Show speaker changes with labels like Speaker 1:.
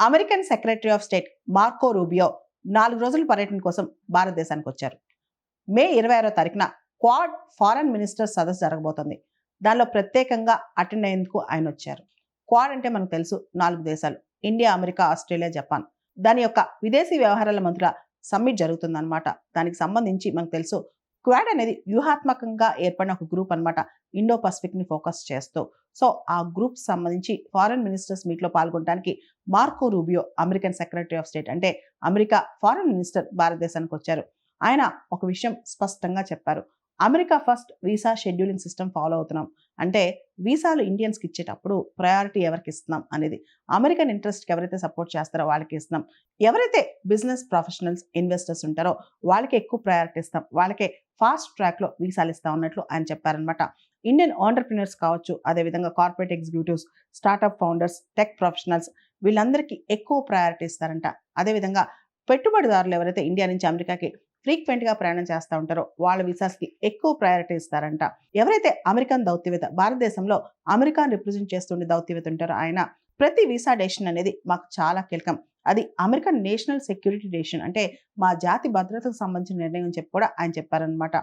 Speaker 1: American secretary of state Marco Rubio 4 రోజుల పర్యటన కోసం భారతదేశానికి వచ్చారు. మే 26వ తారీఖున క్వాడ్ ఫారెన్ మినిస్టర్ సదస్సు జరగబోతోంది. దానిలో ప్రత్యేకంగా అటెండ్ అయ్యేందుకు ఆయన వచ్చారు. క్వాడ్ అంటే మనకు తెలుసు 4 దేశాలు: ఇండియా, అమెరికా, ఆస్ట్రేలియా, జపాన్. దాని యొక్క విదేశీ వ్యవహారాల మంత్రుల సమ్మిట్ జరుగుతుందన్నమాట. దానికి సంబంధించి మనకు తెలుసు క్వాడ్ అనేది వ్యూహాత్మకంగా ఏర్పడిన ఒక గ్రూప్ అన్నమాట. ఇండో పసిఫిక్ ని ఫోకస్ చేస్తూ. సో ఆ గ్రూప్ సంబంధించి ఫారెన్ మినిస్టర్స్ మీట్ లో పాల్గొనడానికి Marco Rubio, American secretary of state అంటే అమెరికా ఫారెన్ మినిస్టర్ భారతదేశానికి వచ్చారు. ఆయన ఒక విషయం స్పష్టంగా చెప్పారు. America first visa scheduling system follow అవుతున్నాం. అంటే వీసాలు ఇండియన్స్కి ఇచ్చేటప్పుడు ప్రయారిటీ ఎవరికి ఇస్తున్నాం అనేది. అమెరికన్ ఇంట్రెస్ట్కి ఎవరైతే సపోర్ట్ చేస్తారో వాళ్ళకి ఇస్తున్నాం. ఎవరైతే బిజినెస్ ప్రొఫెషనల్స్, ఇన్వెస్టర్స్ ఉంటారో వాళ్ళకి ఎక్కువ ప్రయారిటీ ఇస్తాం. వాళ్ళకే ఫాస్ట్ ట్రాక్లో వీసాలు ఇస్తాం అన్నట్లు ఆయన చెప్పారనమాట. ఇండియన్ ఆంటర్ప్రినర్స్ కావచ్చు, అదేవిధంగా corporate executives, startup founders, tech professionals వీళ్ళందరికీ ఎక్కువ ప్రయారిటీ ఇస్తారంట. అదేవిధంగా పెట్టుబడిదారులు ఎవరైతే ఇండియా నుంచి అమెరికాకి ఫ్రీక్వెంట్ గా ప్రయాణం చేస్తూ ఉంటారో వాళ్ళ వీసాస్ కి ఎక్కువ ప్రయారిటీ ఇస్తారంట. ఎవరైతే అమెరికన్ దౌత్యవేత్త, భారతదేశంలో అమెరికాను రిప్రజెంట్ చేస్తుండే దౌత్యవేత్త ఉంటారో ఆయన, ప్రతి వీసా డెసిషన్ అనేది మాకు చాలా కీలకం. అది అమెరికన్ నేషనల్ సెక్యూరిటీ డెసిషన్, అంటే మా జాతి భద్రతకు సంబంధించిన నిర్ణయం అని చెప్పి కూడా ఆయన చెప్పారనమాట.